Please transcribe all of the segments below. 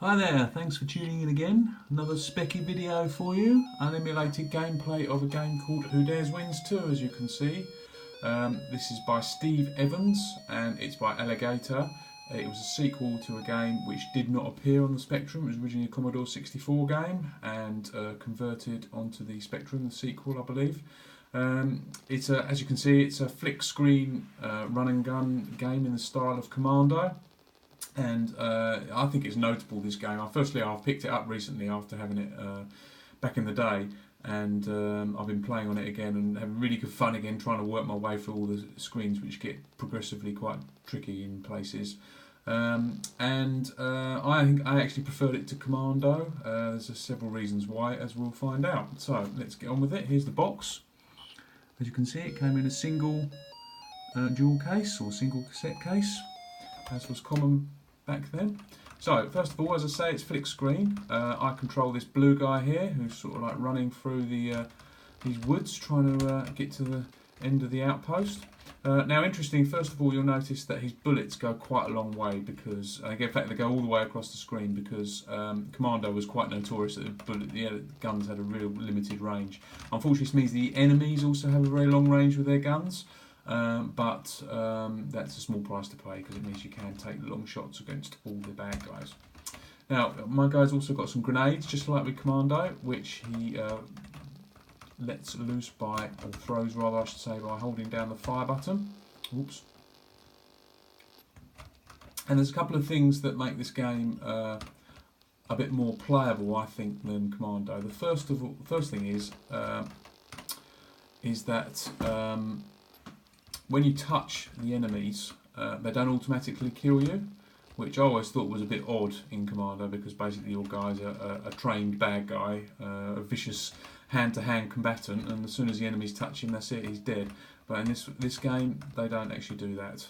Hi there, thanks for tuning in again. Another specky video for you. Unemulated gameplay of a game called Who Dares Wins 2, as you can see. This is by Steve Evans and it's by Alligata. It was a sequel to a game which did not appear on the Spectrum. It was originally a Commodore 64 game and converted onto the Spectrum, the sequel, I believe. As you can see, it's a flick screen run and gun game in the style of Commando. And I think it's notable, this game. Firstly, I've picked it up recently after having it back in the day, and I've been playing on it again and having really good fun again, trying to work my way through all the screens, which get progressively quite tricky in places. I think I actually preferred it to Commando. There's several reasons why, as we'll find out. So let's get on with it. Here's the box. As you can see, it came in a single dual case or single cassette case, as was common back then. So first of all, as I say, it's flick screen. I control this blue guy here, who's sort of like running through these woods, trying to get to the end of the outpost. Now, interesting. First of all, you'll notice that his bullets go quite a long way because, in fact, they go all the way across the screen because Commando was quite notorious that the guns had a real limited range. Unfortunately, this means the enemies also have a very long range with their guns. But that's a small price to pay because it means you can take long shots against all the bad guys. Now, my guy's also got some grenades, just like with Commando, which he lets loose by, or throws rather I should say, by holding down the fire button. Oops. And there's a couple of things that make this game a bit more playable, I think, than Commando. The first thing is that when you touch the enemies, they don't automatically kill you, which I always thought was a bit odd in Commando because basically your guy's a trained bad guy, a vicious hand-to-hand combatant, and as soon as the enemies touch him, that's it, he's dead. But in this game, they don't actually do that.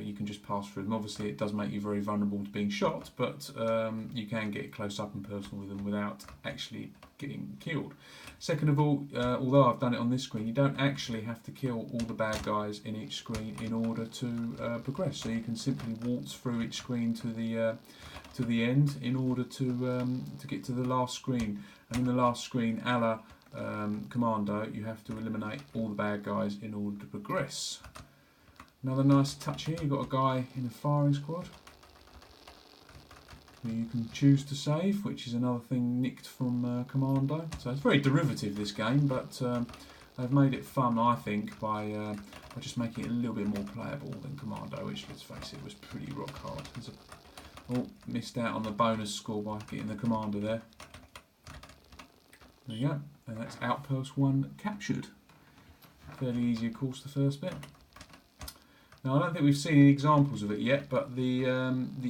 You can just pass through them. Obviously, it does make you very vulnerable to being shot, but you can get close up and personal with them without actually getting killed. Second of all, although I've done it on this screen, you don't actually have to kill all the bad guys in each screen in order to progress. So you can simply waltz through each screen to the end in order to get to the last screen. And in the last screen, a la Commando, you have to eliminate all the bad guys in order to progress. Another nice touch here, you've got a guy in a firing squad who you can choose to save, which is another thing nicked from Commando. So it's very derivative, this game, but they've made it fun, I think, by just making it a little bit more playable than Commando, which, let's face it, was pretty rock hard. Missed out on the bonus score by getting the Commander there. There you go, and that's Outpost 1 captured. Fairly easy, of course, the first bit. Now, I don't think we've seen any examples of it yet, but the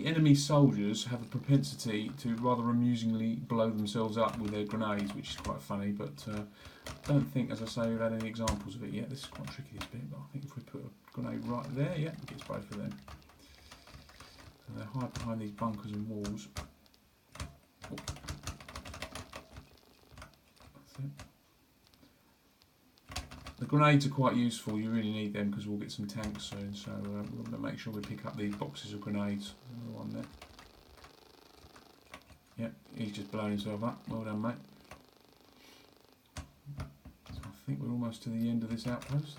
enemy soldiers have a propensity to rather amusingly blow themselves up with their grenades, which is quite funny, but I don't think, as I say, we've had any examples of it yet. This is quite tricky, this bit, but I think if we put a grenade right there, yeah, it gets both of them. So they hide behind these bunkers and walls. Oh. The grenades are quite useful, you really need them because we'll get some tanks soon, so we're going to make sure we pick up these boxes of grenades. Another one there. Yep, he's just blown himself up. Well done, mate. So I think we're almost to the end of this outpost.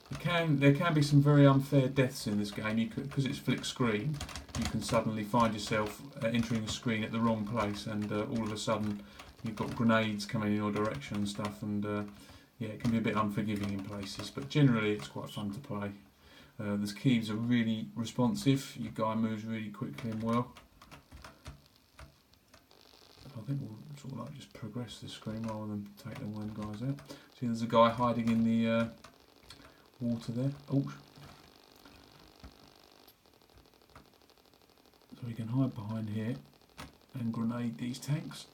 There can be some very unfair deaths in this game because it's flick screen. You can suddenly find yourself entering a screen at the wrong place, and all of a sudden you've got grenades coming in your direction and stuff, and yeah, it can be a bit unforgiving in places, but generally it's quite fun to play. The keys are really responsive, your guy moves really quickly and well. I think we'll sort of like just progress this screen rather than take the one guys out. See, there's a guy hiding in the water there. Oh. So we can hide behind here and grenade these tanks.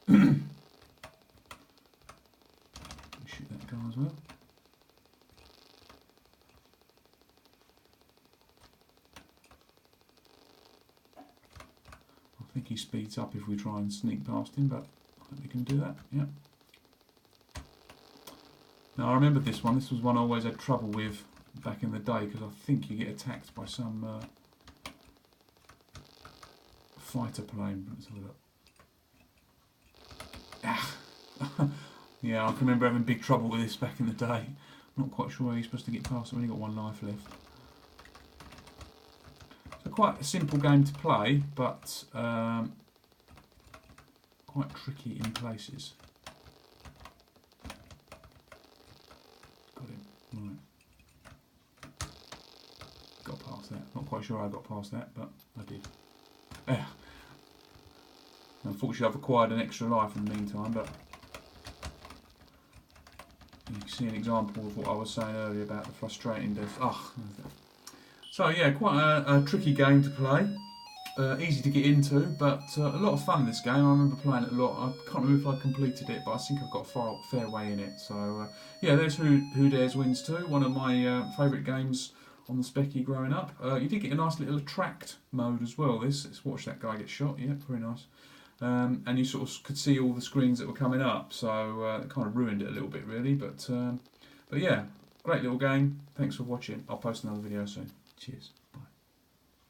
Shoot that guy as well. I think he speeds up if we try and sneak past him, but I think we can do that, yeah. Now I remember this one. This was one I always had trouble with back in the day because I think you get attacked by some fighter plane. Let's have a look. Ah. Yeah, I can remember having big trouble with this back in the day. Not quite sure how you're supposed to get past it. I've only got one life left. So quite a simple game to play, but quite tricky in places. Got him. Right. Got past that. Not quite sure how I got past that, but I did. Yeah. Unfortunately, I've acquired an extra life in the meantime, but you can see an example of what I was saying earlier about the frustrating death. Oh. So yeah, quite a tricky game to play. Easy to get into, but a lot of fun this game. I remember playing it a lot. I can't remember if I completed it, but I think I've got a fair way in it. So yeah, there's Who Dares Wins 2, one of my favourite games on the Specky growing up. You did get a nice little attract mode as well. Let's watch that guy get shot. Yeah, very nice. And you sort of could see all the screens that were coming up, so it kind of ruined it a little bit really. But yeah, great little game. Thanks for watching. I'll post another video soon. Cheers. Bye.